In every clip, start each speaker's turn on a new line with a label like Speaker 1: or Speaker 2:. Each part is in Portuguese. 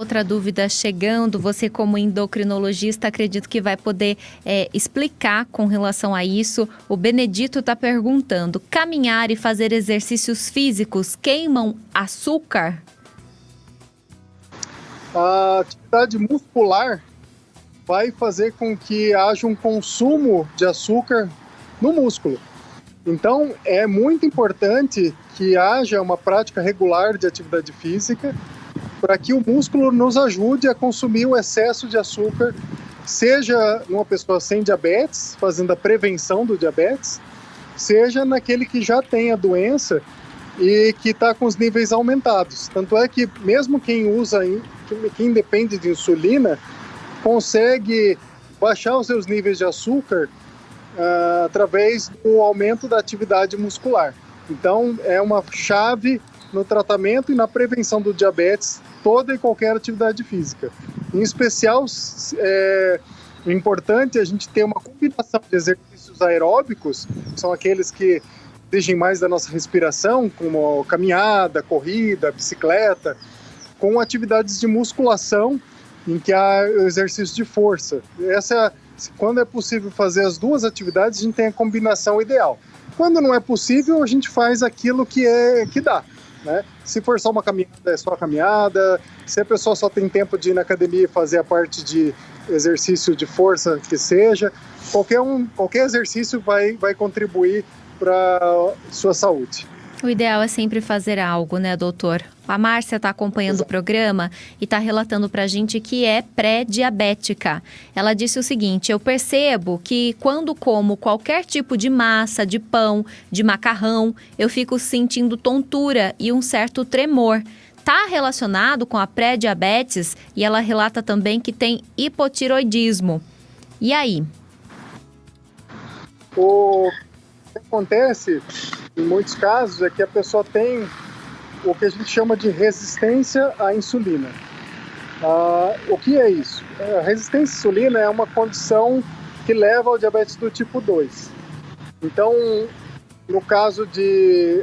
Speaker 1: Outra dúvida chegando, você como endocrinologista, acredito que vai poder explicar com relação a isso. O Benedito está perguntando, caminhar e fazer exercícios físicos queimam açúcar?
Speaker 2: A atividade muscular vai fazer com que haja um consumo de açúcar no músculo. Então, é muito importante que haja uma prática regular de atividade física para que o músculo nos ajude a consumir o excesso de açúcar, seja numa pessoa sem diabetes, fazendo a prevenção do diabetes, seja naquele que já tem a doença e que está com os níveis aumentados. Tanto é que mesmo quem depende de insulina, consegue baixar os seus níveis de açúcar através do aumento da atividade muscular. Então, é uma chave no tratamento e na prevenção do diabetes, toda e qualquer atividade física. Em especial, é importante a gente ter uma combinação de exercícios aeróbicos, que são aqueles que exigem mais da nossa respiração, como caminhada, corrida, bicicleta, com atividades de musculação, em que há o exercício de força. Quando é possível fazer as duas atividades, a gente tem a combinação ideal. Quando não é possível, a gente faz aquilo que dá. Né? Se for só uma caminhada, é só a caminhada. Se a pessoa só tem tempo de ir na academia e fazer a parte de exercício de força que seja, qualquer exercício vai contribuir para a sua saúde.
Speaker 1: O ideal é sempre fazer algo, né, doutor? A Márcia está acompanhando Exato. O programa e está relatando para a gente que é pré-diabética. Ela disse o seguinte, eu percebo que quando como qualquer tipo de massa, de pão, de macarrão, eu fico sentindo tontura e um certo tremor. Está relacionado com a pré-diabetes e ela relata também que tem hipotiroidismo. E aí?
Speaker 2: O que acontece em muitos casos é que a pessoa tem o que a gente chama de resistência à insulina. O que é isso? A resistência à insulina é uma condição que leva ao diabetes do tipo 2. Então, no caso de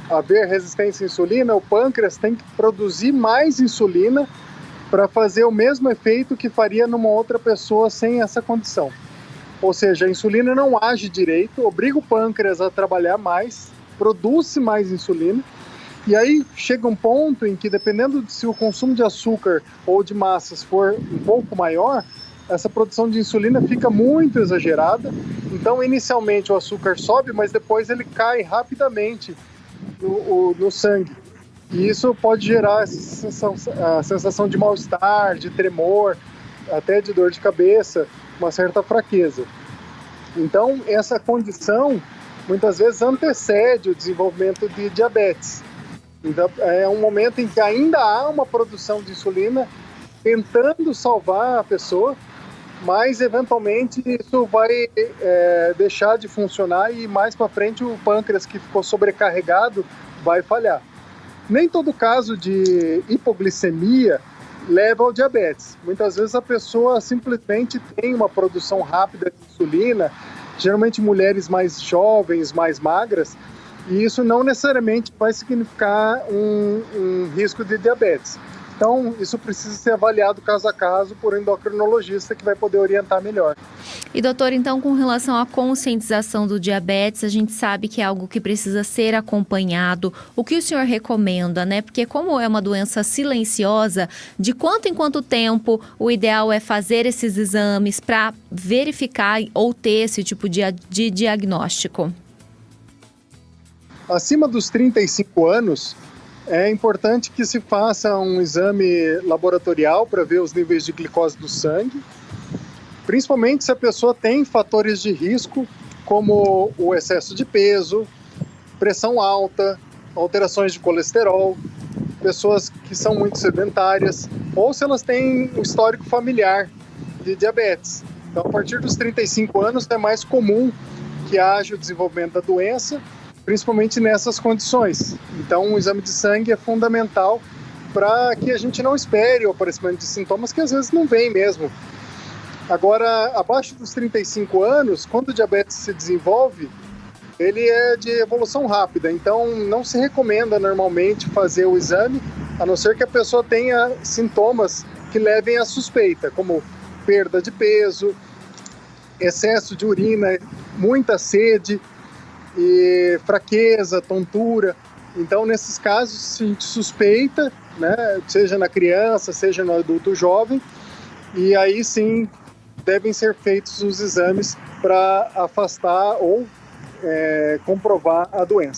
Speaker 2: haver resistência à insulina, o pâncreas tem que produzir mais insulina para fazer o mesmo efeito que faria numa outra pessoa sem essa condição. Ou seja, a insulina não age direito, obriga o pâncreas a trabalhar mais, produz mais insulina, e aí chega um ponto em que, dependendo de se o consumo de açúcar ou de massas for um pouco maior, essa produção de insulina fica muito exagerada. Então, inicialmente o açúcar sobe, mas depois ele cai rapidamente no sangue. E isso pode gerar a sensação de mal-estar, de tremor, até de dor de cabeça, uma certa fraqueza. Então, essa condição muitas vezes antecede o desenvolvimento de diabetes. Então, é um momento em que ainda há uma produção de insulina tentando salvar a pessoa, mas eventualmente isso vai deixar de funcionar e mais para frente o pâncreas que ficou sobrecarregado vai falhar. Nem todo caso de hipoglicemia leva ao diabetes. Muitas vezes a pessoa simplesmente tem uma produção rápida de insulina, geralmente mulheres mais jovens, mais magras, e isso não necessariamente vai significar um risco de diabetes. Então, isso precisa ser avaliado caso a caso por um endocrinologista que vai poder orientar melhor.
Speaker 1: E, doutor, então, com relação à conscientização do diabetes, a gente sabe que é algo que precisa ser acompanhado. O que o senhor recomenda, né? Porque como é uma doença silenciosa, de quanto em quanto tempo o ideal é fazer esses exames para verificar ou ter esse tipo de diagnóstico?
Speaker 2: Acima dos 35 anos, é importante que se faça um exame laboratorial para ver os níveis de glicose do sangue, principalmente se a pessoa tem fatores de risco, como o excesso de peso, pressão alta, alterações de colesterol, pessoas que são muito sedentárias, ou se elas têm um histórico familiar de diabetes. Então, a partir dos 35 anos, é mais comum que haja o desenvolvimento da doença, principalmente nessas condições. Então, o exame de sangue é fundamental para que a gente não espere o aparecimento de sintomas que às vezes não vem mesmo. Agora, abaixo dos 35 anos, quando o diabetes se desenvolve, ele é de evolução rápida, então não se recomenda normalmente fazer o exame, a não ser que a pessoa tenha sintomas que levem à suspeita, como perda de peso, excesso de urina, muita sede, e fraqueza, tontura. Então, nesses casos, se a gente suspeita, né, seja na criança, seja no adulto jovem, e aí sim devem ser feitos os exames para afastar ou comprovar a doença.